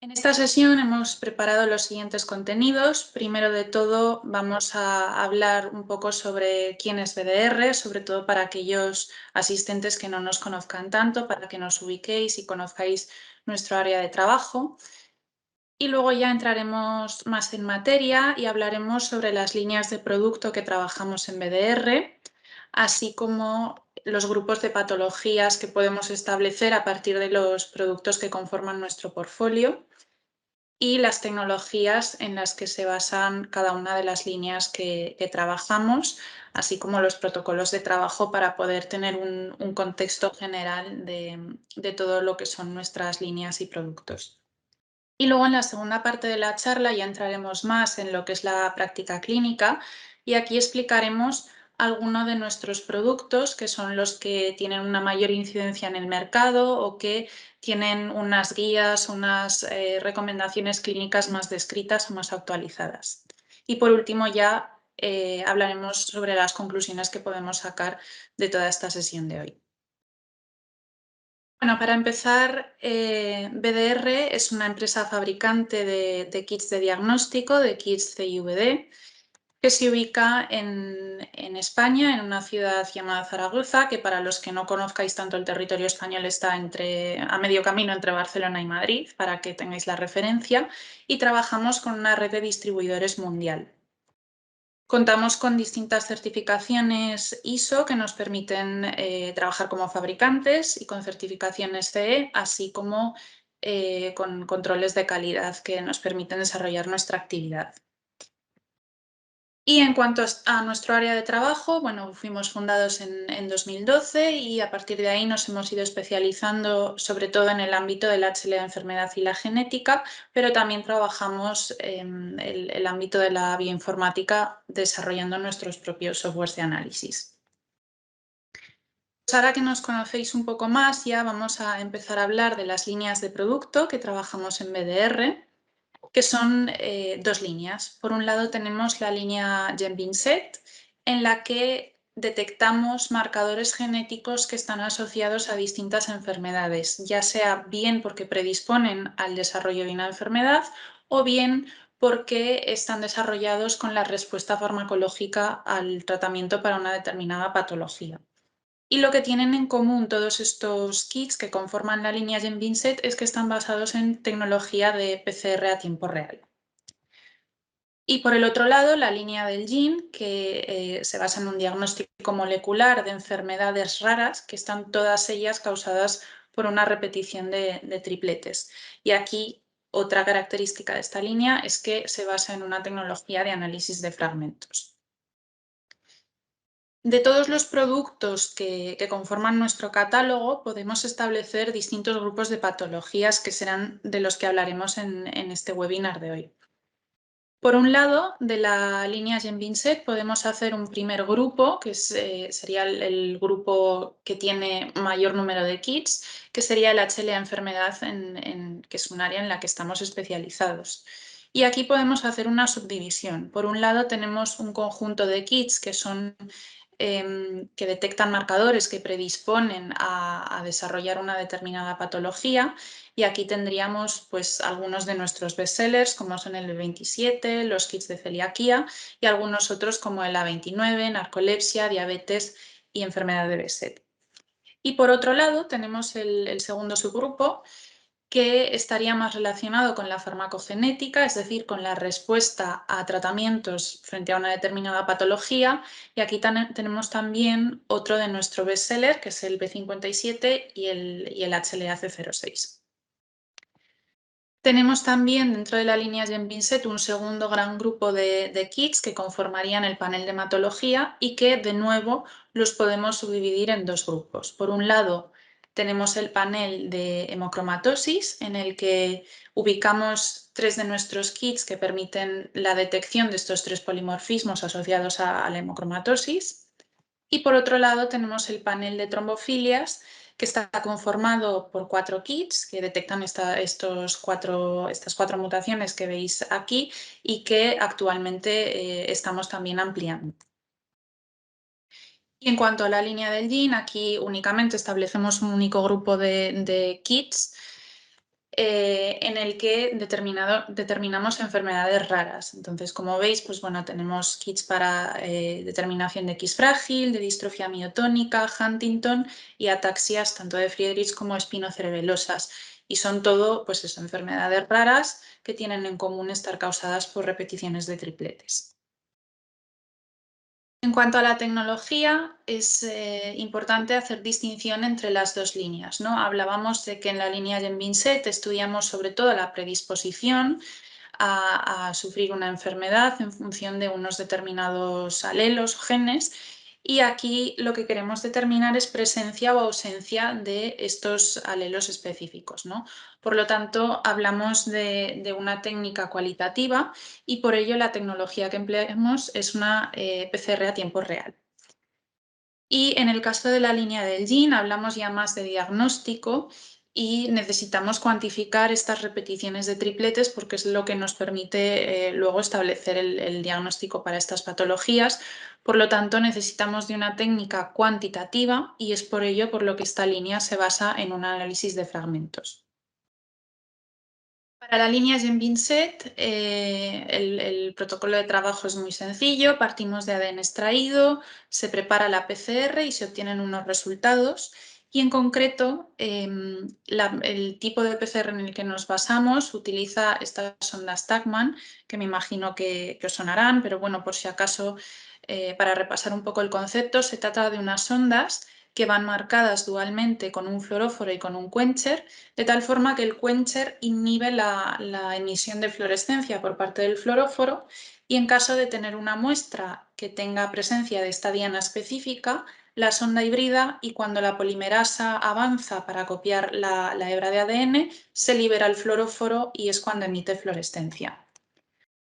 En esta sesión hemos preparado los siguientes contenidos. Primero de todo, vamos a hablar un poco sobre quién es BDR, sobre todo para aquellos asistentes que no nos conozcan tanto, para que nos ubiquéis y conozcáis nuestro área de trabajo. Y luego ya entraremos más en materia y hablaremos sobre las líneas de producto que trabajamos en BDR, así como los grupos de patologías que podemos establecer a partir de los productos que conforman nuestro portfolio y las tecnologías en las que se basan cada una de las líneas que trabajamos, así como los protocolos de trabajo para poder tener un contexto general de todo lo que son nuestras líneas y productos. Y luego en la segunda parte de la charla ya entraremos más en lo que es la práctica clínica y aquí explicaremos algunos de nuestros productos que son los que tienen una mayor incidencia en el mercado o que tienen unas guías, unas recomendaciones clínicas más descritas o más actualizadas. Y por último ya hablaremos sobre las conclusiones que podemos sacar de toda esta sesión de hoy. Bueno, para empezar, BDR es una empresa fabricante de kits de diagnóstico, de kits CIVD, que se ubica en España, en una ciudad llamada Zaragoza, que para los que no conozcáis tanto el territorio español está a medio camino entre Barcelona y Madrid, para que tengáis la referencia, y trabajamos con una red de distribuidores mundial. Contamos con distintas certificaciones ISO que nos permiten trabajar como fabricantes y con certificaciones CE, así como con controles de calidad que nos permiten desarrollar nuestra actividad. Y en cuanto a nuestro área de trabajo, bueno, fuimos fundados en 2012 y a partir de ahí nos hemos ido especializando sobre todo en el ámbito del HLA de enfermedad y la genética, pero también trabajamos en el ámbito de la bioinformática desarrollando nuestros propios softwares de análisis. Pues ahora que nos conocéis un poco más, ya vamos a empezar a hablar de las líneas de producto que trabajamos en BDR, que son dos líneas. Por un lado tenemos la línea GenBinset, en la que detectamos marcadores genéticos que están asociados a distintas enfermedades, ya sea bien porque predisponen al desarrollo de una enfermedad o bien porque están desarrollados con la respuesta farmacológica al tratamiento para una determinada patología. Y lo que tienen en común todos estos kits que conforman la línea GenBinset es que están basados en tecnología de PCR a tiempo real. Y por el otro lado, la línea del GENE, que se basa en un diagnóstico molecular de enfermedades raras, que están todas ellas causadas por una repetición de tripletes. Y aquí otra característica de esta línea es que se basa en una tecnología de análisis de fragmentos. De todos los productos que conforman nuestro catálogo, podemos establecer distintos grupos de patologías que serán de los que hablaremos en este webinar de hoy. Por un lado, de la línea GenBinset podemos hacer un primer grupo, que sería el grupo que tiene mayor número de kits, que sería el HLA enfermedad, que es un área en la que estamos especializados. Y aquí podemos hacer una subdivisión. Por un lado tenemos un conjunto de kits que son que detectan marcadores que predisponen a desarrollar una determinada patología. Y aquí tendríamos pues, algunos de nuestros bestsellers, como son el B27, los kits de celiaquía y algunos otros como el A29, narcolepsia, diabetes y enfermedad de Behçet. Y por otro lado tenemos el segundo subgrupo, que estaría más relacionado con la farmacogenética, es decir, con la respuesta a tratamientos frente a una determinada patología. Y aquí tenemos también otro de nuestro bestseller, que es el B57 y el HLA-C06. Tenemos también dentro de la línea GenBinset un segundo gran grupo de kits que conformarían el panel de hematología y que de nuevo los podemos subdividir en dos grupos. Por un lado tenemos el panel de hemocromatosis en el que ubicamos tres de nuestros kits que permiten la detección de estos tres polimorfismos asociados a la hemocromatosis. Y por otro lado tenemos el panel de trombofilias que está conformado por 4 kits que detectan estas cuatro mutaciones que veis aquí y que actualmente estamos también ampliando. Y en cuanto a la línea del GENE, aquí únicamente establecemos un único grupo de kits en el que determinamos enfermedades raras. Entonces, como veis, pues bueno, tenemos kits para determinación de X frágil, de distrofia miotónica, Huntington y ataxias tanto de Friedreich como espinocerebelosas. Y son todo, pues eso, enfermedades raras que tienen en común estar causadas por repeticiones de tripletes. En cuanto a la tecnología, es importante hacer distinción entre las dos líneas, ¿no? Hablábamos de que en la línea Genvinset estudiamos sobre todo la predisposición a sufrir una enfermedad en función de unos determinados alelos o genes, y aquí lo que queremos determinar es presencia o ausencia de estos alelos específicos, ¿no? Por lo tanto, hablamos de una técnica cualitativa y por ello la tecnología que empleamos es una PCR a tiempo real. Y en el caso de la línea del GIN hablamos ya más de diagnóstico y necesitamos cuantificar estas repeticiones de tripletes porque es lo que nos permite luego establecer el diagnóstico para estas patologías. Por lo tanto, necesitamos de una técnica cuantitativa y es por ello por lo que esta línea se basa en un análisis de fragmentos. Para la línea Genvinset, el protocolo de trabajo es muy sencillo. Partimos de ADN extraído, se prepara la PCR y se obtienen unos resultados. Y en concreto, el tipo de PCR en el que nos basamos utiliza estas sondas TaqMan, que me imagino que os sonarán, pero bueno, por si acaso, para repasar un poco el concepto, se trata de unas sondas que van marcadas dualmente con un fluoróforo y con un quencher, de tal forma que el quencher inhibe la emisión de fluorescencia por parte del fluoróforo y en caso de tener una muestra que tenga presencia de esta diana específica, la sonda hibrida y cuando la polimerasa avanza para copiar la hebra de ADN, se libera el fluoróforo y es cuando emite fluorescencia.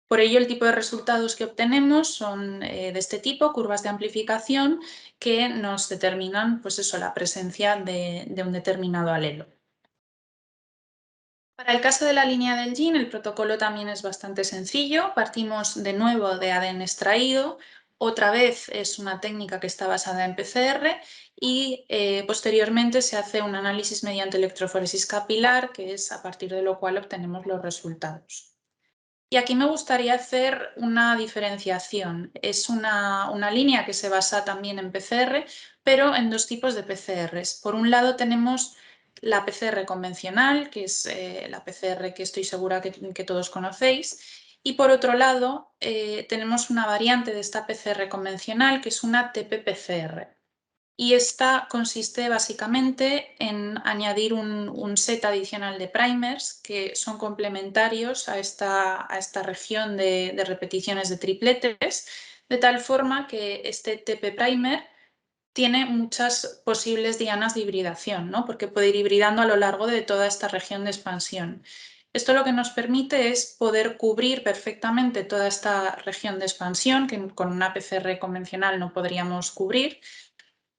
Por ello, el tipo de resultados que obtenemos son de este tipo, curvas de amplificación, que nos determinan pues eso, la presencia de un determinado alelo. Para el caso de la línea del GIN, el protocolo también es bastante sencillo. Partimos de nuevo de ADN extraído. Otra vez es una técnica que está basada en PCR y posteriormente se hace un análisis mediante electroforesis capilar, que es a partir de lo cual obtenemos los resultados. Y aquí me gustaría hacer una diferenciación. Es una línea que se basa también en PCR, pero en dos tipos de PCRs. Por un lado tenemos la PCR convencional, que es la PCR que estoy segura que todos conocéis. Y por otro lado, tenemos una variante de esta PCR convencional, que es una TP-PCR. Y esta consiste básicamente en añadir un set adicional de primers que son complementarios a esta región de repeticiones de tripletes, de tal forma que este TP primer tiene muchas posibles dianas de hibridación, ¿no? Porque puede ir hibridando a lo largo de toda esta región de expansión. Esto lo que nos permite es poder cubrir perfectamente toda esta región de expansión que con una PCR convencional no podríamos cubrir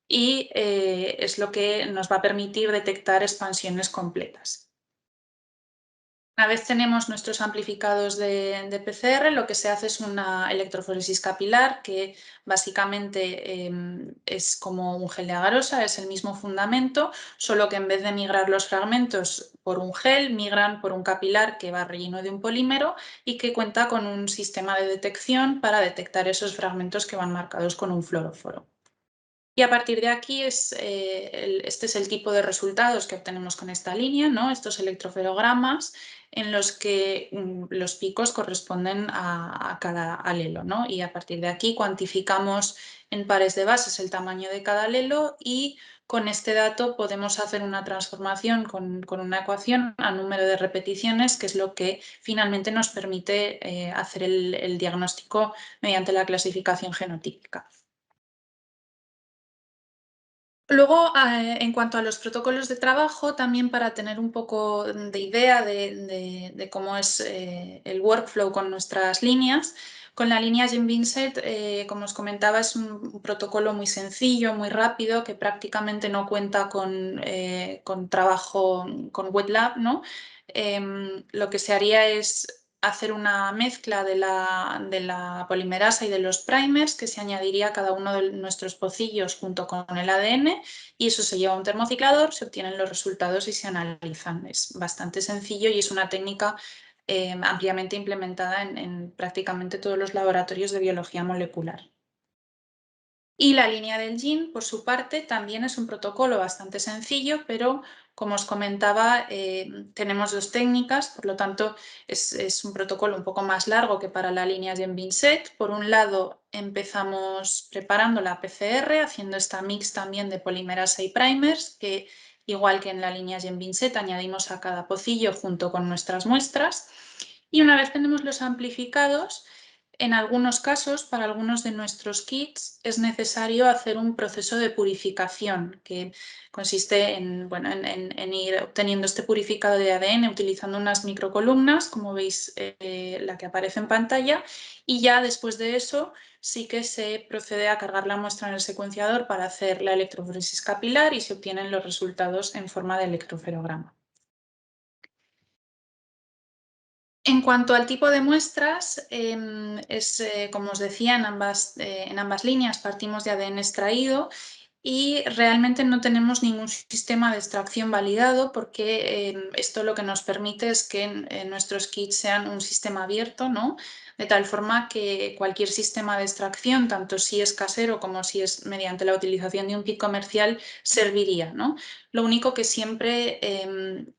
y es lo que nos va a permitir detectar expansiones completas. Una vez tenemos nuestros amplificados de PCR, lo que se hace es una electroforesis capilar, que básicamente es como un gel de agarosa, es el mismo fundamento, solo que en vez de migrar los fragmentos por un gel, migran por un capilar que va relleno de un polímero y que cuenta con un sistema de detección para detectar esos fragmentos que van marcados con un fluoróforo. Y a partir de aquí este es el tipo de resultados que obtenemos con esta línea, ¿no? Estos electroferogramas en los que los picos corresponden a cada alelo, ¿no? Y a partir de aquí cuantificamos en pares de bases el tamaño de cada alelo y con este dato podemos hacer una transformación con una ecuación a número de repeticiones, que es lo que finalmente nos permite hacer el diagnóstico mediante la clasificación genotípica. Luego, en cuanto a los protocolos de trabajo, también para tener un poco de idea de cómo es el workflow con nuestras líneas, con la línea Genvinset, como os comentaba, es un protocolo muy sencillo, muy rápido, que prácticamente no cuenta con trabajo con wet lab, ¿no? Lo que se haría es hacer una mezcla de la polimerasa y de los primers que se añadiría a cada uno de nuestros pocillos junto con el ADN, y eso se lleva a un termociclador, se obtienen los resultados y se analizan. Es bastante sencillo y es una técnica ampliamente implementada en prácticamente todos los laboratorios de biología molecular. Y la línea del GIN, por su parte, también es un protocolo bastante sencillo, pero como os comentaba, tenemos dos técnicas, por lo tanto es un protocolo un poco más largo que para la línea GEM-Binset. Por un lado, empezamos preparando la PCR, haciendo esta mix también de polimerasa y primers, que igual que en la línea GEM-Binset, añadimos a cada pocillo junto con nuestras muestras. Y una vez tenemos los amplificados, en algunos casos, para algunos de nuestros kits, es necesario hacer un proceso de purificación que consiste en ir obteniendo este purificado de ADN utilizando unas microcolumnas, como veis la que aparece en pantalla, y ya después de eso sí que se procede a cargar la muestra en el secuenciador para hacer la electroforesis capilar y se obtienen los resultados en forma de electroferograma. En cuanto al tipo de muestras, como os decía, en ambas líneas partimos de ADN extraído y realmente no tenemos ningún sistema de extracción validado, porque esto lo que nos permite es que nuestros kits sean un sistema abierto, ¿no? De tal forma que cualquier sistema de extracción, tanto si es casero como si es mediante la utilización de un kit comercial, serviría, ¿no? Lo único que siempre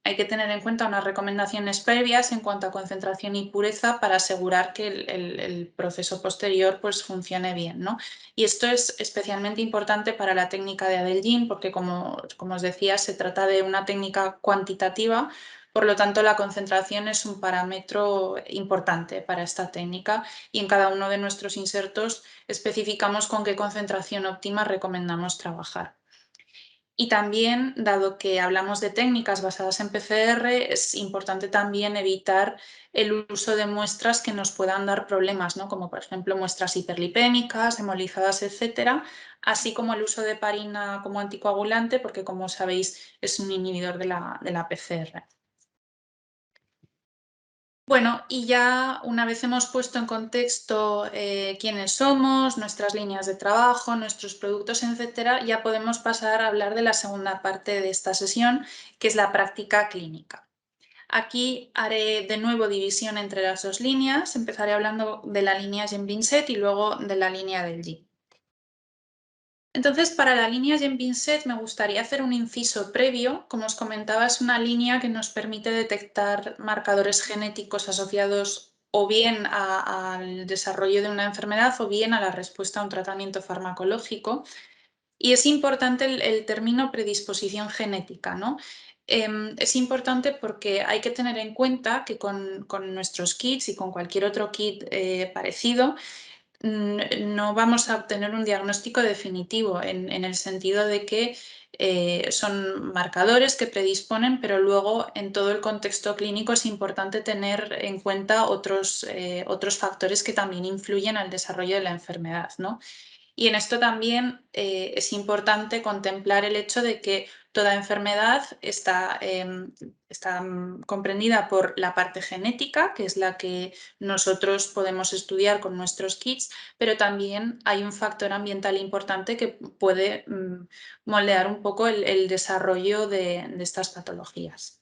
hay que tener en cuenta unas recomendaciones previas en cuanto a concentración y pureza para asegurar que el proceso posterior pues, funcione bien, ¿no? Y esto es especialmente importante para la técnica de Adelgin, porque como os decía, se trata de una técnica cuantitativa, por lo tanto la concentración es un parámetro importante para esta técnica, y en cada uno de nuestros insertos especificamos con qué concentración óptima recomendamos trabajar. Y también, dado que hablamos de técnicas basadas en PCR, es importante también evitar el uso de muestras que nos puedan dar problemas, ¿no? Como por ejemplo muestras hiperlipémicas, hemolizadas, etcétera, así como el uso de heparina como anticoagulante, porque como sabéis es un inhibidor de la PCR. Bueno, y ya una vez hemos puesto en contexto quiénes somos, nuestras líneas de trabajo, nuestros productos, etcétera, ya podemos pasar a hablar de la segunda parte de esta sesión, que es la práctica clínica. Aquí haré de nuevo división entre las dos líneas. Empezaré hablando de la línea GEM-Binset y luego de la línea del GIN. Entonces, para la línea GEM-Binset me gustaría hacer un inciso previo. Como os comentaba, es una línea que nos permite detectar marcadores genéticos asociados o bien al desarrollo de una enfermedad o bien a la respuesta a un tratamiento farmacológico. Y es importante el término predisposición genética, ¿no? Es importante porque hay que tener en cuenta que con nuestros kits y con cualquier otro kit parecido, no vamos a obtener un diagnóstico definitivo en el sentido de que son marcadores que predisponen, pero luego en todo el contexto clínico es importante tener en cuenta otros factores que también influyen al desarrollo de la enfermedad, ¿no? Y en esto también es importante contemplar el hecho de que toda enfermedad está comprendida por la parte genética, que es la que nosotros podemos estudiar con nuestros kits, pero también hay un factor ambiental importante que puede moldear un poco el desarrollo de estas patologías.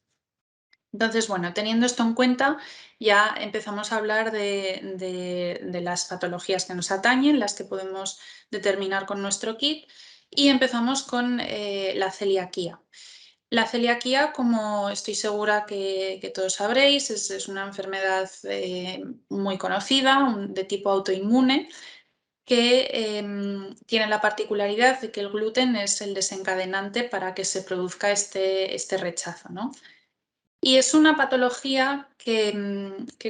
Entonces, bueno, teniendo esto en cuenta, ya empezamos a hablar de las patologías que nos atañen, las que podemos determinar con nuestro kit, y empezamos con la celiaquía. La celiaquía, como estoy segura que todos sabréis, es una enfermedad muy conocida, de tipo autoinmune, que tiene la particularidad de que el gluten es el desencadenante para que se produzca este rechazo, ¿no? Y es una patología que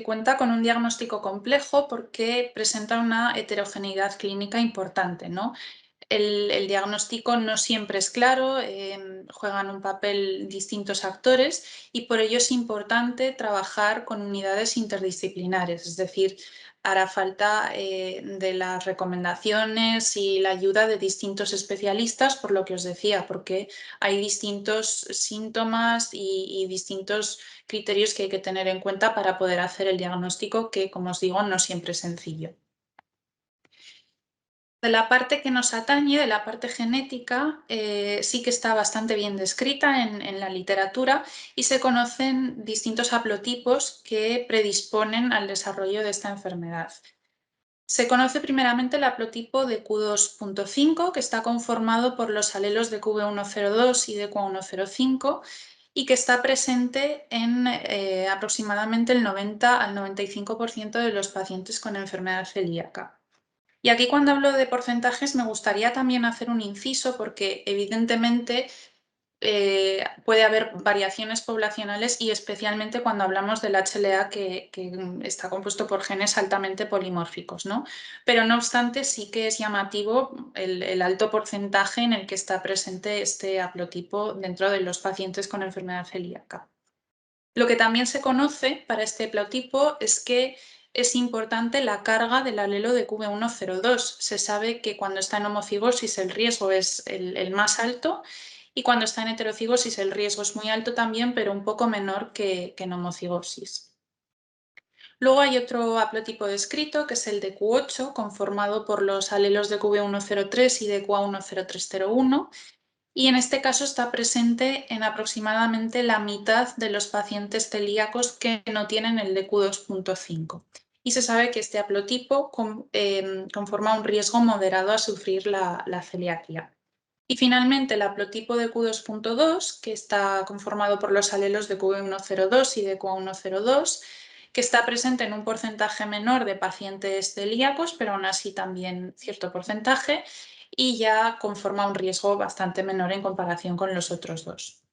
cuenta con un diagnóstico complejo porque presenta una heterogeneidad clínica importante, ¿no? El diagnóstico no siempre es claro, juegan un papel distintos actores y por ello es importante trabajar con unidades interdisciplinares, es decir, hará falta de las recomendaciones y la ayuda de distintos especialistas, por lo que os decía, porque hay distintos síntomas y distintos criterios que hay que tener en cuenta para poder hacer el diagnóstico, que, como os digo, no siempre es sencillo. De la parte que nos atañe, de la parte genética, sí que está bastante bien descrita en la literatura y se conocen distintos haplotipos que predisponen al desarrollo de esta enfermedad. Se conoce primeramente el haplotipo de Q2.5, que está conformado por los alelos de QV102 y de QA105 y que está presente en aproximadamente el 90 al 95% de los pacientes con enfermedad celíaca. Y aquí cuando hablo de porcentajes me gustaría también hacer un inciso porque evidentemente puede haber variaciones poblacionales y especialmente cuando hablamos del HLA que está compuesto por genes altamente polimórficos, ¿no? Pero no obstante sí que es llamativo el alto porcentaje en el que está presente este haplotipo dentro de los pacientes con enfermedad celíaca. Lo que también se conoce para este haplotipo es que es importante la carga del alelo de QV102. Se sabe que cuando está en homocigosis el riesgo es el más alto y cuando está en heterocigosis el riesgo es muy alto también, pero un poco menor que en homocigosis. Luego hay otro haplotipo descrito, que es el de Q8, conformado por los alelos de QV103 y de QA10301, y en este caso está presente en aproximadamente la mitad de los pacientes celíacos que no tienen el DQ2.5. Y se sabe que este haplotipo conforma un riesgo moderado a sufrir la celiaquía. Y finalmente el haplotipo de Q2.2, que está conformado por los alelos de QV102 y de QA102, que está presente en un porcentaje menor de pacientes celíacos, pero aún así también cierto porcentaje, y ya conforma un riesgo bastante menor en comparación con los otros dos.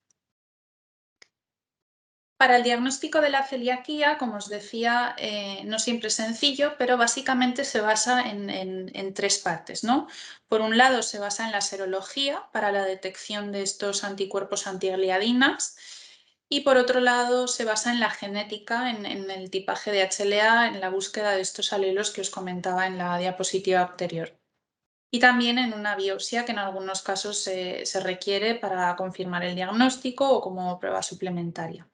Para el diagnóstico de la celiaquía, como os decía, no siempre es sencillo, pero básicamente se basa en tres partes, ¿no? Por un lado, se basa en la serología para la detección de estos anticuerpos antigliadinas y por otro lado, se basa en la genética, en el tipaje de HLA, en la búsqueda de estos alelos que os comentaba en la diapositiva anterior. Y también en una biopsia que en algunos casos se requiere para confirmar el diagnóstico o como prueba suplementaria.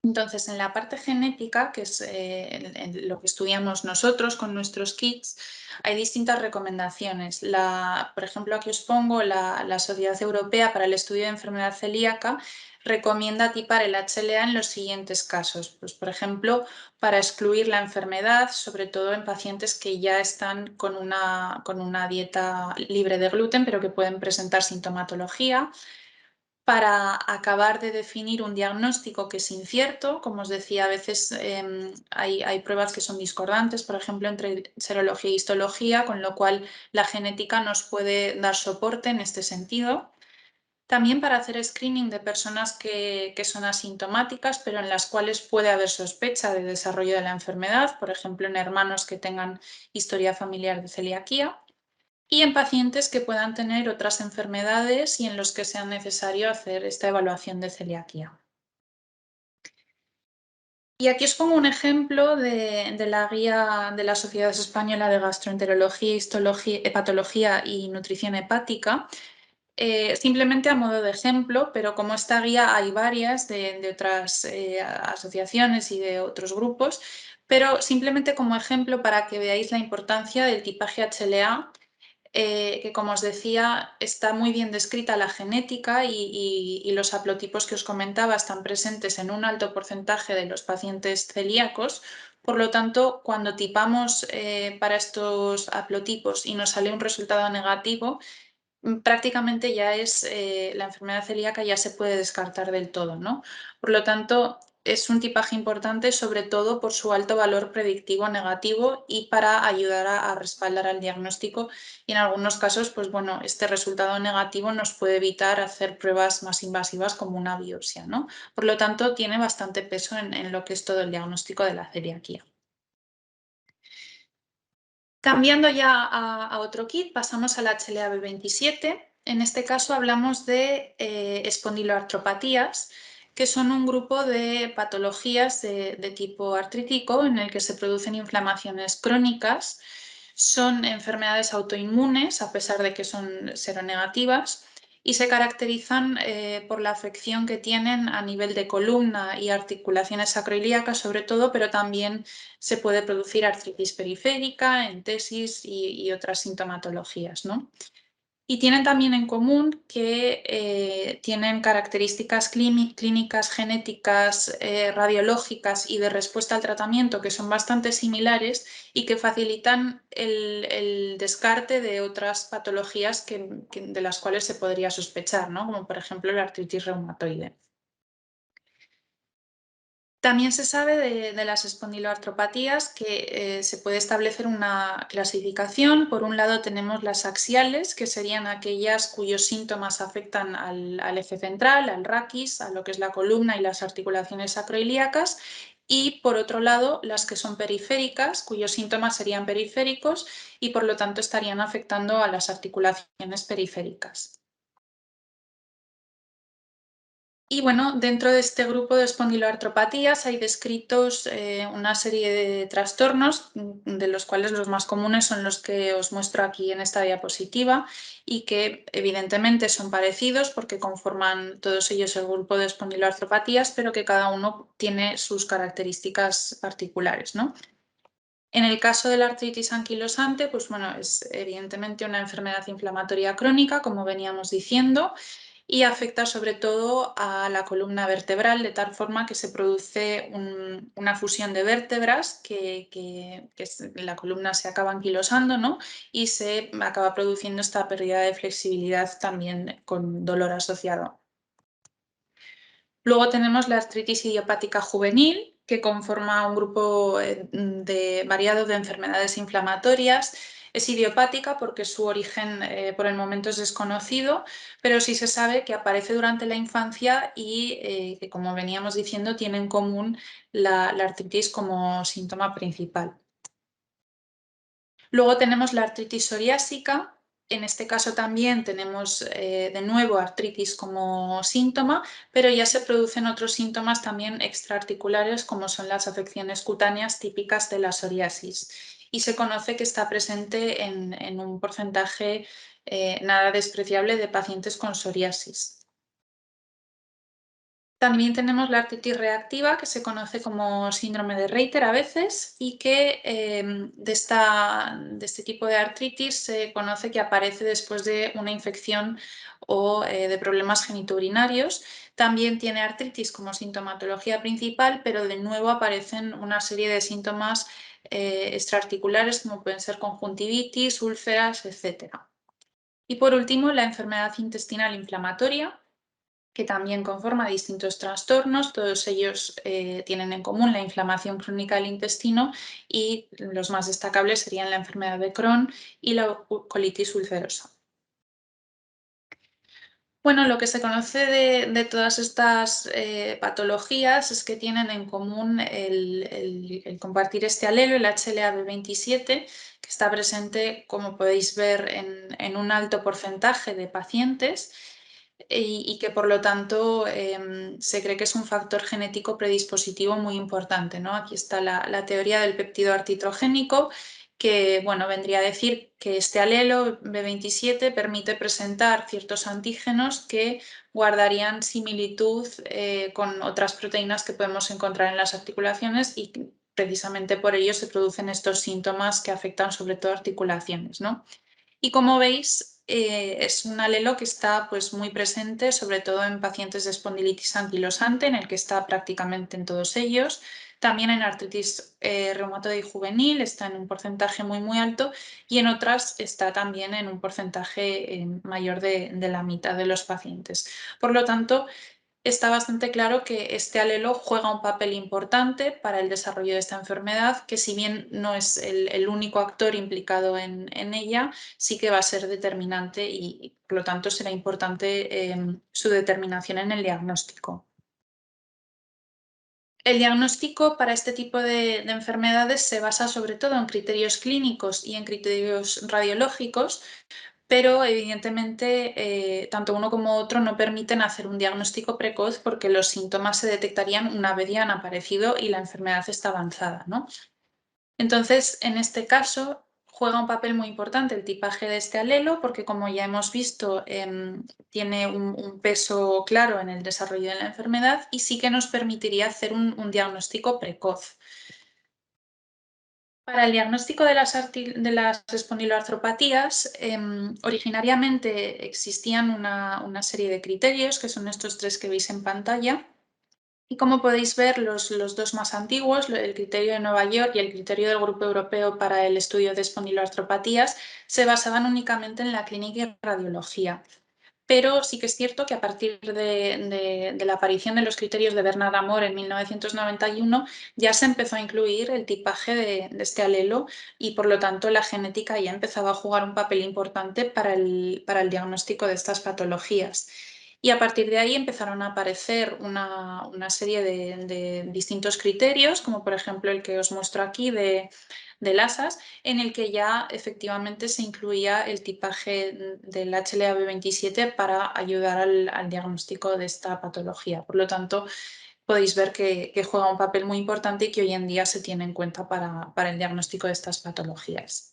Entonces, en la parte genética, que es en lo que estudiamos nosotros con nuestros kits, hay distintas recomendaciones. Por ejemplo, aquí os pongo la Sociedad Europea para el Estudio de Enfermedad Celíaca recomienda tipar el HLA en los siguientes casos. Pues, por ejemplo, para excluir la enfermedad, sobre todo en pacientes que ya están con una dieta libre de gluten, pero que pueden presentar sintomatología, para acabar de definir un diagnóstico que es incierto. Como os decía, a veces hay pruebas que son discordantes, por ejemplo, entre serología e histología, con lo cual la genética nos puede dar soporte en este sentido. También para hacer screening de personas que son asintomáticas, pero en las cuales puede haber sospecha de desarrollo de la enfermedad, por ejemplo, en hermanos que tengan historia familiar de celiaquía, y en pacientes que puedan tener otras enfermedades y en los que sea necesario hacer esta evaluación de celiaquía. Y aquí os pongo un ejemplo de la guía de la Sociedad Española de Gastroenterología, Histología, Hepatología y Nutrición Hepática, simplemente a modo de ejemplo, pero como esta guía hay varias de otras asociaciones y de otros grupos, pero simplemente como ejemplo para que veáis la importancia del tipaje HLA, que como os decía está muy bien descrita la genética y los haplotipos que os comentaba están presentes en un alto porcentaje de los pacientes celíacos. Por lo tanto, cuando tipamos para estos haplotipos y nos sale un resultado negativo, prácticamente ya es la enfermedad celíaca ya se puede descartar del todo, ¿no? Por lo tanto, es un tipaje importante sobre todo por su alto valor predictivo negativo y para ayudar a respaldar al diagnóstico, y en algunos casos, pues bueno, este resultado negativo nos puede evitar hacer pruebas más invasivas como una biopsia, ¿no? Por lo tanto, tiene bastante peso en lo que es todo el diagnóstico de la celiaquía. Cambiando ya a otro kit, pasamos al HLA-B27. En este caso hablamos de espondiloartropatías, que son un grupo de patologías de tipo artrítico en el que se producen inflamaciones crónicas. Son enfermedades autoinmunes, a pesar de que son seronegativas, y se caracterizan por la afección que tienen a nivel de columna y articulaciones sacroiliacas sobre todo, pero también se puede producir artritis periférica, entesis y otras sintomatologías, ¿no? Y tienen también en común que tienen características clínicas, genéticas, radiológicas y de respuesta al tratamiento que son bastante similares y que facilitan el descarte de otras patologías de las cuales se podría sospechar, ¿no? Como por ejemplo la artritis reumatoide. También se sabe de las espondiloartropatías que se puede establecer una clasificación. Por un lado tenemos las axiales, que serían aquellas cuyos síntomas afectan al eje central, al raquis, a lo que es la columna y las articulaciones sacroiliacas. Y por otro lado, las que son periféricas, cuyos síntomas serían periféricos y por lo tanto estarían afectando a las articulaciones periféricas. Y bueno, dentro de este grupo de espondiloartropatías hay descritos una serie de trastornos, de los cuales los más comunes son los que os muestro aquí en esta diapositiva y que evidentemente son parecidos porque conforman todos ellos el grupo de espondiloartropatías, pero que cada uno tiene sus características particulares, ¿no? En el caso de la artritis anquilosante, pues bueno, es evidentemente una enfermedad inflamatoria crónica, como veníamos diciendo, y afecta sobre todo a la columna vertebral, de tal forma que se produce una fusión de vértebras, la columna se acaba anquilosando, ¿no? Y se acaba produciendo esta pérdida de flexibilidad también con dolor asociado. Luego tenemos la artritis idiopática juvenil, que conforma un grupo variado de enfermedades inflamatorias. Es idiopática porque su origen por el momento es desconocido, pero sí se sabe que aparece durante la infancia y que, como veníamos diciendo, tiene en común la artritis como síntoma principal. Luego tenemos la artritis psoriásica. En este caso también tenemos de nuevo artritis como síntoma, pero ya se producen otros síntomas también extraarticulares como son las afecciones cutáneas típicas de la psoriasis. Y se conoce que está presente en un porcentaje nada despreciable de pacientes con psoriasis. También tenemos la artritis reactiva, que se conoce como síndrome de Reiter a veces, y que de este tipo de artritis se conoce que aparece después de una infección o de problemas genitourinarios. También tiene artritis como sintomatología principal, pero de nuevo aparecen una serie de síntomas extraarticulares como pueden ser conjuntivitis, úlceras, etc. Y por último, la enfermedad intestinal inflamatoria, que también conforma distintos trastornos. Todos ellos tienen en común la inflamación crónica del intestino y los más destacables serían la enfermedad de Crohn y la colitis ulcerosa. Bueno, lo que se conoce de todas estas patologías es que tienen en común el compartir este alelo, el HLA-B27, que está presente, como podéis ver, en un alto porcentaje de pacientes y que por lo tanto se cree que es un factor genético predispositivo muy importante, ¿no? Aquí está la teoría del péptido artitrogénico, que bueno, vendría a decir que este alelo B27 permite presentar ciertos antígenos que guardarían similitud con otras proteínas que podemos encontrar en las articulaciones y precisamente por ello se producen estos síntomas que afectan sobre todo articulaciones, ¿no? Y como veis, es un alelo que está pues, muy presente, sobre todo en pacientes de espondilitis anquilosante, en el que está prácticamente en todos ellos. También en artritis reumatoide juvenil está en un porcentaje muy alto y en otras está también en un porcentaje mayor de la mitad de los pacientes. Por lo tanto, está bastante claro que este alelo juega un papel importante para el desarrollo de esta enfermedad, que si bien no es el único actor implicado en ella, sí que va a ser determinante y por lo tanto será importante su determinación en el diagnóstico. El diagnóstico para este tipo de enfermedades se basa sobre todo en criterios clínicos y en criterios radiológicos, pero evidentemente tanto uno como otro no permiten hacer un diagnóstico precoz porque los síntomas se detectarían una vez ya han aparecido y la enfermedad está avanzada, ¿no? Entonces, en este caso, juega un papel muy importante el tipaje de este alelo porque, como ya hemos visto, tiene un peso claro en el desarrollo de la enfermedad y sí que nos permitiría hacer un diagnóstico precoz. Para el diagnóstico de las espondiloartropatías, originariamente existían una serie de criterios, que son estos tres que veis en pantalla. Y como podéis ver, los dos más antiguos, el criterio de Nueva York y el criterio del Grupo Europeo para el estudio de espondiloartropatías, se basaban únicamente en la clínica y radiología. Pero sí que es cierto que a partir de la aparición de los criterios de Bernard Amor en 1991 ya se empezó a incluir el tipaje de este alelo y por lo tanto la genética ya empezaba a jugar un papel importante para el diagnóstico de estas patologías. Y a partir de ahí empezaron a aparecer una serie de distintos criterios, como por ejemplo el que os muestro aquí de LASAS, en el que ya efectivamente se incluía el tipaje del HLA-B27 para ayudar al diagnóstico de esta patología. Por lo tanto, podéis ver que juega un papel muy importante y que hoy en día se tiene en cuenta para el diagnóstico de estas patologías.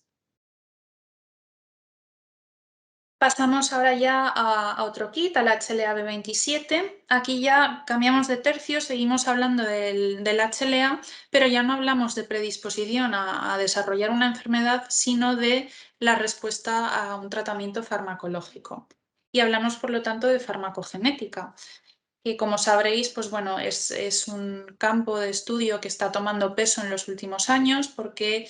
Pasamos ahora ya a otro kit, al HLA-B27. Aquí ya cambiamos de tercio, seguimos hablando del HLA, pero ya no hablamos de predisposición a desarrollar una enfermedad, sino de la respuesta a un tratamiento farmacológico. Y hablamos, por lo tanto, de farmacogenética que como sabréis, pues bueno, es un campo de estudio que está tomando peso en los últimos años porque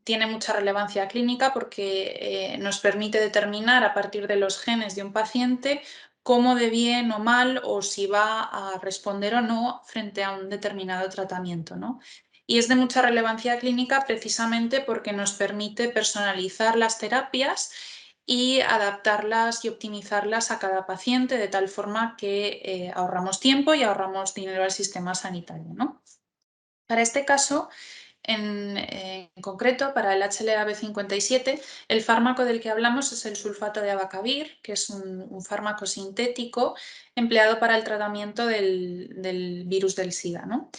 tiene mucha relevancia clínica, porque nos permite determinar a partir de los genes de un paciente cómo de bien o mal o si va a responder o no frente a un determinado tratamiento, ¿no? Y es de mucha relevancia clínica precisamente porque nos permite personalizar las terapias y adaptarlas y optimizarlas a cada paciente de tal forma que ahorramos tiempo y ahorramos dinero al sistema sanitario, ¿no? Para este caso, en concreto, para el HLA-B57, el fármaco del que hablamos es el sulfato de abacavir, que es un fármaco sintético empleado para el tratamiento del virus del SIDA, ¿no?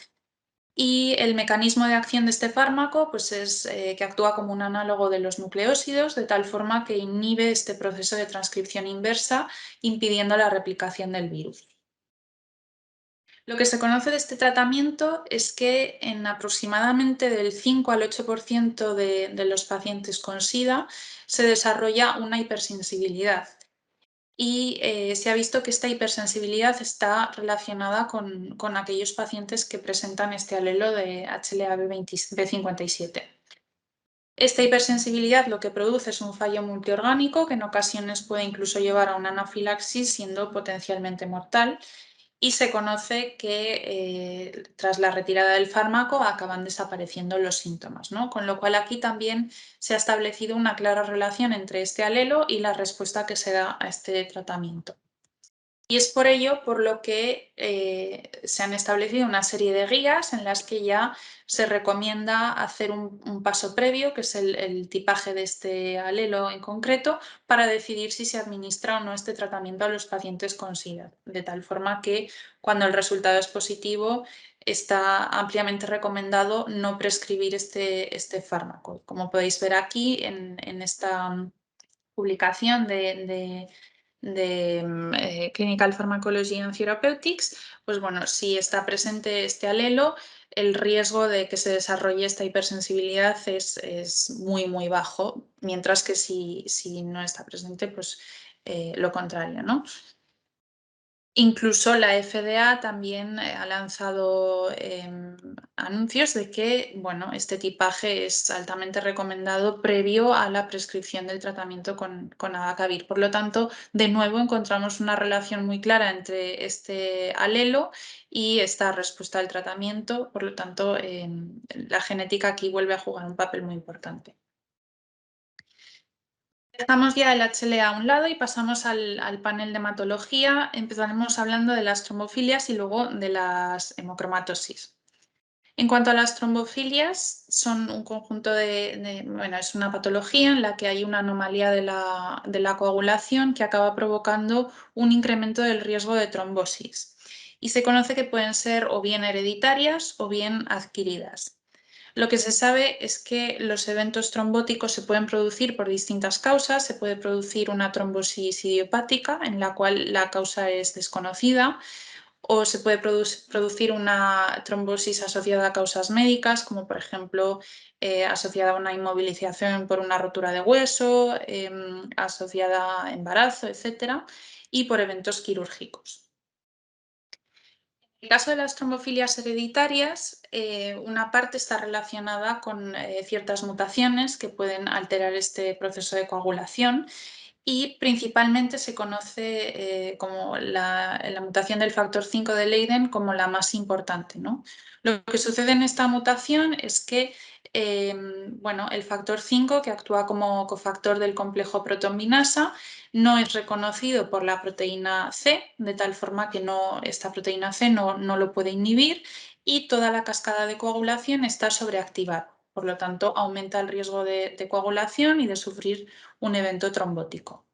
Y el mecanismo de acción de este fármaco pues es que actúa como un análogo de los nucleósidos, de tal forma que inhibe este proceso de transcripción inversa, impidiendo la replicación del virus. Lo que se conoce de este tratamiento es que en aproximadamente del 5 al 8% de los pacientes con SIDA se desarrolla una hipersensibilidad. Y se ha visto que esta hipersensibilidad está relacionada con aquellos pacientes que presentan este alelo de HLA-B57. Esta hipersensibilidad lo que produce es un fallo multiorgánico que en ocasiones puede incluso llevar a una anafilaxis, siendo potencialmente mortal, y se conoce que tras la retirada del fármaco acaban desapareciendo los síntomas, ¿no? Con lo cual aquí también se ha establecido una clara relación entre este alelo y la respuesta que se da a este tratamiento. Y es por ello por lo que se han establecido una serie de guías en las que ya se recomienda hacer un paso previo, que es el tipaje de este alelo en concreto, para decidir si se administra o no este tratamiento a los pacientes con SIDA, de tal forma que cuando el resultado es positivo está ampliamente recomendado no prescribir este fármaco. Como podéis ver aquí en esta publicación de Clinical Pharmacology and Therapeutics, pues bueno, si está presente este alelo, el riesgo de que se desarrolle esta hipersensibilidad es muy, muy bajo, mientras que si no está presente, pues lo contrario, ¿no? Incluso la FDA también ha lanzado anuncios de que bueno, este tipaje es altamente recomendado previo a la prescripción del tratamiento con abacavir. Por lo tanto, de nuevo encontramos una relación muy clara entre este alelo y esta respuesta al tratamiento. Por lo tanto, la genética aquí vuelve a jugar un papel muy importante. Dejamos ya el HLA a un lado y pasamos al panel de hematología. Empezaremos hablando de las trombofilias y luego de las hemocromatosis. En cuanto a las trombofilias, son un conjunto bueno, es una patología en la que hay una anomalía de la coagulación que acaba provocando un incremento del riesgo de trombosis. Y se conoce que pueden ser o bien hereditarias o bien adquiridas. Lo que se sabe es que los eventos trombóticos se pueden producir por distintas causas. Se puede producir una trombosis idiopática, en la cual la causa es desconocida, o se puede producir una trombosis asociada a causas médicas, como por ejemplo asociada a una inmovilización por una rotura de hueso, asociada a embarazo, etc., y por eventos quirúrgicos. En el caso de las trombofilias hereditarias, una parte está relacionada con ciertas mutaciones que pueden alterar este proceso de coagulación, y principalmente se conoce como la mutación del factor 5 de Leiden como la más importante, ¿no? Lo que sucede en esta mutación es que bueno, el factor 5, que actúa como cofactor del complejo protonvinasa, no es reconocido por la proteína C, de tal forma que esta proteína C no lo puede inhibir, y toda la cascada de coagulación está sobreactivada. Por lo tanto, aumenta el riesgo de coagulación y de sufrir un evento trombótico.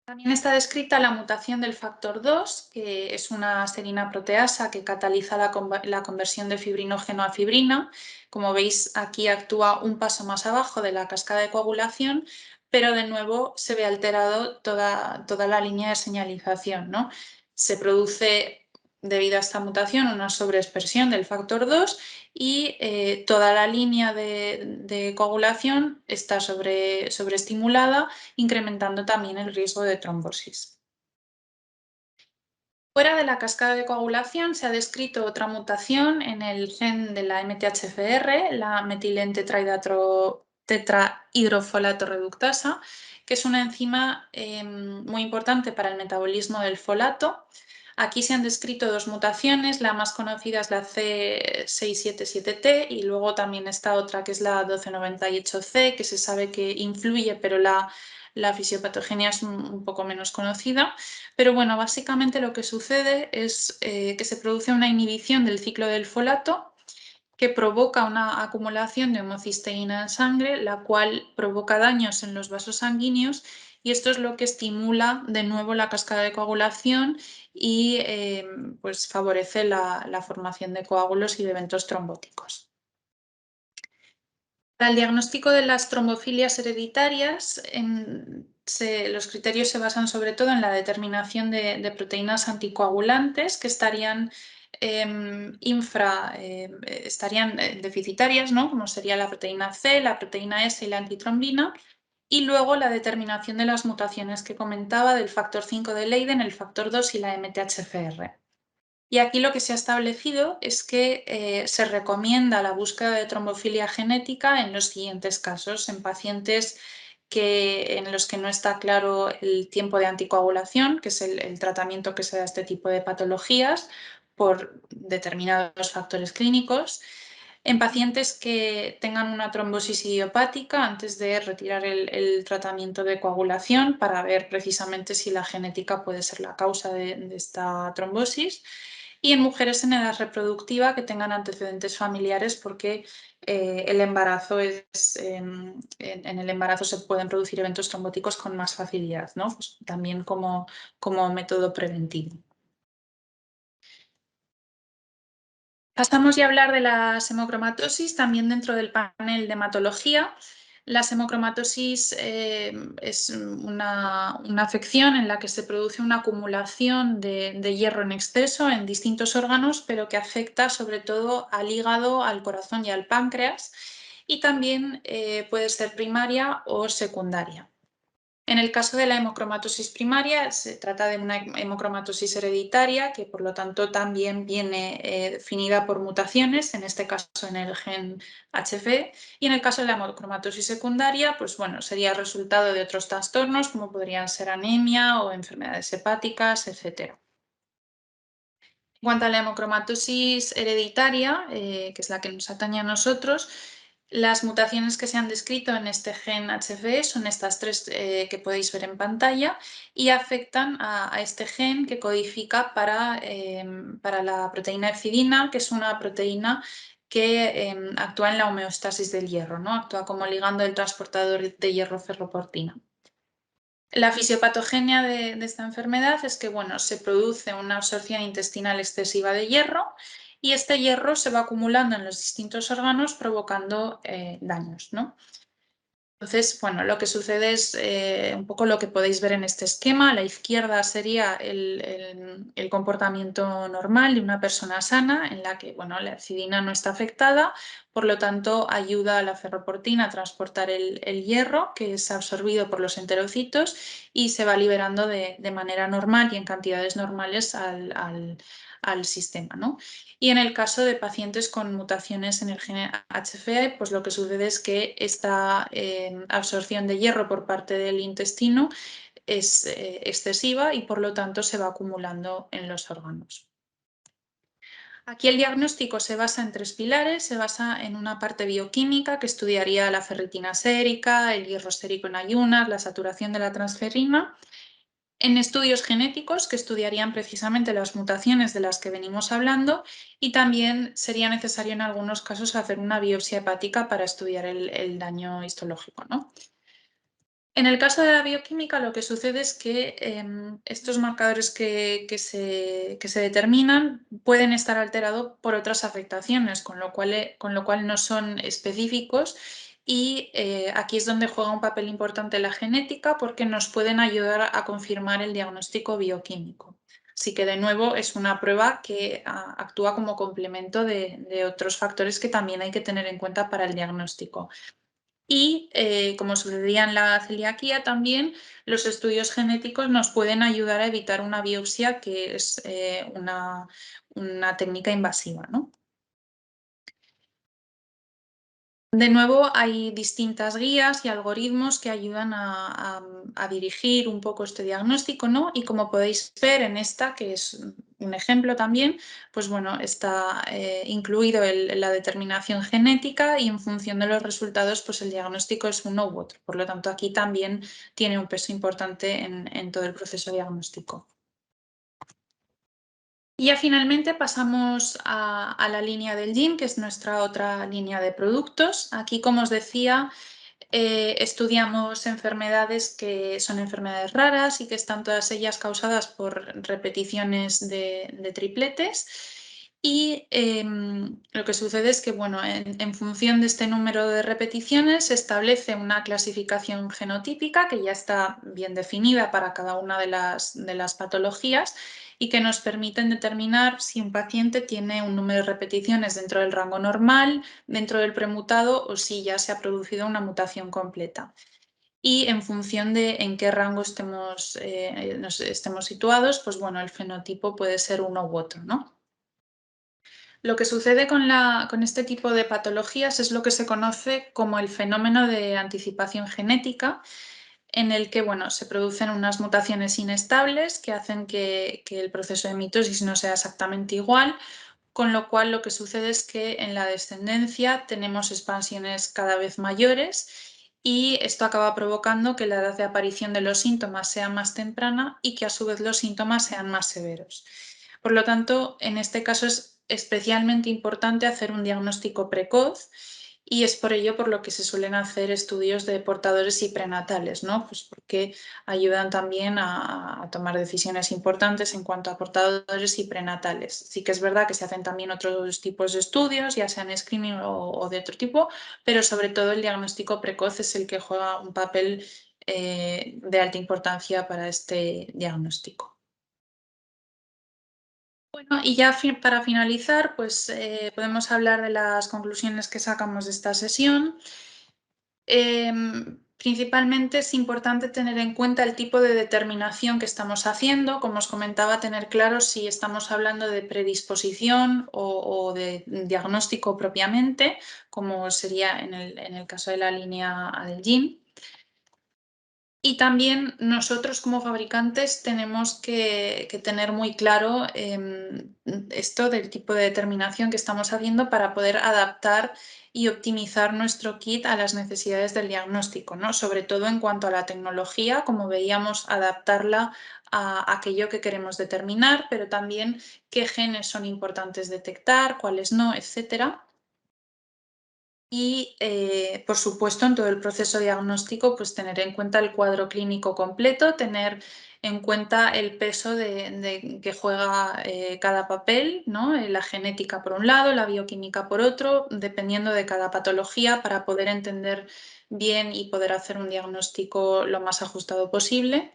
También está descrita la mutación del factor 2, que es una serina proteasa que cataliza la conversión de fibrinógeno a fibrina. Como veis, aquí actúa un paso más abajo de la cascada de coagulación, pero de nuevo se ve alterado toda la línea de señalización, ¿no? Se produce, debido a esta mutación, una sobreexpresión del factor 2, y toda la línea de coagulación está sobreestimulada, incrementando también el riesgo de trombosis. Fuera de la cascada de coagulación se ha descrito otra mutación en el gen de la MTHFR, la tetrahidrofolato reductasa, que es una enzima muy importante para el metabolismo del folato. Aquí se han descrito dos mutaciones, la más conocida es la C677T, y luego también está otra que es la 1298C, que se sabe que influye, pero la fisiopatogenia es un poco menos conocida. Pero bueno, básicamente lo que sucede es que se produce una inhibición del ciclo del folato que provoca una acumulación de homocisteína en sangre, la cual provoca daños en los vasos sanguíneos, y esto es lo que estimula de nuevo la cascada de coagulación y pues favorece la formación de coágulos y de eventos trombóticos. Para el diagnóstico de las trombofilias hereditarias, los criterios se basan sobre todo en la determinación de proteínas anticoagulantes que estarían deficitarias, ¿no? Como sería la proteína C, la proteína S y la antitrombina, y luego la determinación de las mutaciones que comentaba del factor 5 de Leiden, el factor 2 y la MTHFR. Y aquí lo que se ha establecido es que se recomienda la búsqueda de trombofilia genética en los siguientes casos: en pacientes en los que no está claro el tiempo de anticoagulación, que es el tratamiento que se da a este tipo de patologías por determinados factores clínicos; en pacientes que tengan una trombosis idiopática, antes de retirar el tratamiento de coagulación, para ver precisamente si la genética puede ser la causa de esta trombosis; y en mujeres en edad reproductiva que tengan antecedentes familiares, porque el embarazo en el embarazo se pueden producir eventos trombóticos con más facilidad, ¿no? Pues también como método preventivo. Pasamos ya a hablar de la hemocromatosis, también dentro del panel de hematología. La hemocromatosis es una afección en la que se produce una acumulación de hierro en exceso en distintos órganos, pero que afecta sobre todo al hígado, al corazón y al páncreas, y también puede ser primaria o secundaria. En el caso de la hemocromatosis primaria, se trata de una hemocromatosis hereditaria que, por lo tanto, también viene definida por mutaciones, en este caso en el gen HF. Y en el caso de la hemocromatosis secundaria, pues bueno, sería resultado de otros trastornos, como podrían ser anemia o enfermedades hepáticas, etc. En cuanto a la hemocromatosis hereditaria, que es la que nos atañe a nosotros, Las mutaciones que se han descrito en este gen HFE son estas tres que podéis ver en pantalla y afectan a este gen que codifica para la proteína hepcidina, que es una proteína que actúa en la homeostasis del hierro, ¿no? Actúa como ligando del transportador de hierro ferroportina. La fisiopatogenia de esta enfermedad es que bueno, se produce una absorción intestinal excesiva de hierro y este hierro se va acumulando en los distintos órganos provocando daños, ¿no? Entonces, bueno, lo que sucede es un poco lo que podéis ver en este esquema. A la izquierda sería el comportamiento normal de una persona sana en la que, bueno, la hepcidina no está afectada, por lo tanto ayuda a la ferroportina a transportar el hierro que es absorbido por los enterocitos y se va liberando de manera normal y en cantidades normales al sistema, ¿no? Y en el caso de pacientes con mutaciones en el gen HFE, pues lo que sucede es que esta absorción de hierro por parte del intestino es excesiva y por lo tanto se va acumulando en los órganos. Aquí el diagnóstico se basa en tres pilares, se basa en una parte bioquímica que estudiaría la ferritina sérica, el hierro sérico en ayunas, la saturación de la transferrina, en estudios genéticos que estudiarían precisamente las mutaciones de las que venimos hablando y también sería necesario en algunos casos hacer una biopsia hepática para estudiar el daño histológico, ¿no? En el caso de la bioquímica lo que sucede es que estos marcadores que se determinan pueden estar alterados por otras afectaciones, con lo cual no son específicos y aquí es donde juega un papel importante la genética porque nos pueden ayudar a confirmar el diagnóstico bioquímico. Así que de nuevo es una prueba que actúa como complemento de otros factores que también hay que tener en cuenta para el diagnóstico. Y como sucedía en la celiaquía también, los estudios genéticos nos pueden ayudar a evitar una biopsia que es una técnica invasiva, ¿no? De nuevo, hay distintas guías y algoritmos que ayudan a dirigir un poco este diagnóstico, ¿no? Y como podéis ver en esta, que es un ejemplo también, pues bueno, está incluido la determinación genética y en función de los resultados, pues el diagnóstico es uno u otro. Por lo tanto, aquí también tiene un peso importante en todo el proceso diagnóstico. Y ya finalmente pasamos a la línea del gym, que es nuestra otra línea de productos. Aquí, como os decía, estudiamos enfermedades que son enfermedades raras y que están todas ellas causadas por repeticiones de tripletes. Y lo que sucede es que, bueno, en función de este número de repeticiones se establece una clasificación genotípica que ya está bien definida para cada una de las patologías y que nos permiten determinar si un paciente tiene un número de repeticiones dentro del rango normal, dentro del premutado o si ya se ha producido una mutación completa. Y en función de en qué rango nos estemos situados, pues bueno, el fenotipo puede ser uno u otro, ¿no? Lo que sucede con este tipo de patologías es lo que se conoce como el fenómeno de anticipación genética, en el que bueno, se producen unas mutaciones inestables que hacen que el proceso de mitosis no sea exactamente igual, con lo cual lo que sucede es que en la descendencia tenemos expansiones cada vez mayores y esto acaba provocando que la edad de aparición de los síntomas sea más temprana y que a su vez los síntomas sean más severos. Por lo tanto, en este caso es especialmente importante hacer un diagnóstico precoz y es por ello por lo que se suelen hacer estudios de portadores y prenatales, ¿no? Pues porque ayudan también a tomar decisiones importantes en cuanto a portadores y prenatales. Sí que es verdad que se hacen también otros tipos de estudios, ya sean screening o de otro tipo, pero sobre todo el diagnóstico precoz es el que juega un papel de alta importancia para este diagnóstico. Bueno, y ya para finalizar, pues podemos hablar de las conclusiones que sacamos de esta sesión. Principalmente es importante tener en cuenta el tipo de determinación que estamos haciendo, como os comentaba, tener claro si estamos hablando de predisposición o de diagnóstico propiamente, como sería en el caso de la línea del GIN. Y también nosotros como fabricantes tenemos que tener muy claro esto del tipo de determinación que estamos haciendo para poder adaptar y optimizar nuestro kit a las necesidades del diagnóstico, ¿no? Sobre todo en cuanto a la tecnología, como veíamos, adaptarla a aquello que queremos determinar, pero también qué genes son importantes detectar, cuáles no, etcétera. Y, por supuesto, en todo el proceso diagnóstico, pues tener en cuenta el cuadro clínico completo, tener en cuenta el peso que juega cada papel, ¿no? La genética por un lado, la bioquímica por otro, dependiendo de cada patología, para poder entender bien y poder hacer un diagnóstico lo más ajustado posible.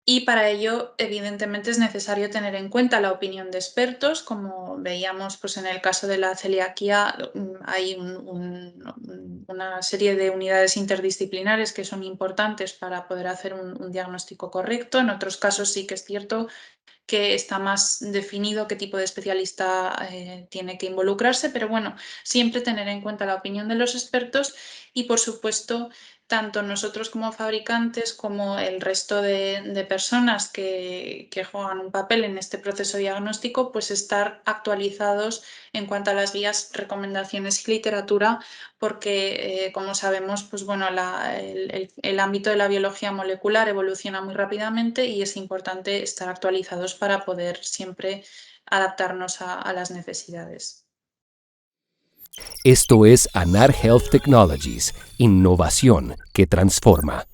Y para ello, evidentemente, es necesario tener en cuenta la opinión de expertos. Como veíamos, pues en el caso de la celiaquía, hay una serie de unidades interdisciplinares que son importantes para poder hacer un diagnóstico correcto. En otros casos sí que es cierto que está más definido qué tipo de especialista tiene que involucrarse, pero bueno, siempre tener en cuenta la opinión de los expertos y, por supuesto, tanto nosotros como fabricantes como el resto de personas que juegan un papel en este proceso diagnóstico, pues estar actualizados en cuanto a las guías, recomendaciones y literatura, porque como sabemos, pues bueno, el ámbito de la biología molecular evoluciona muy rápidamente y es importante estar actualizados para poder siempre adaptarnos a las necesidades. Esto es Anar Health Technologies, innovación que transforma.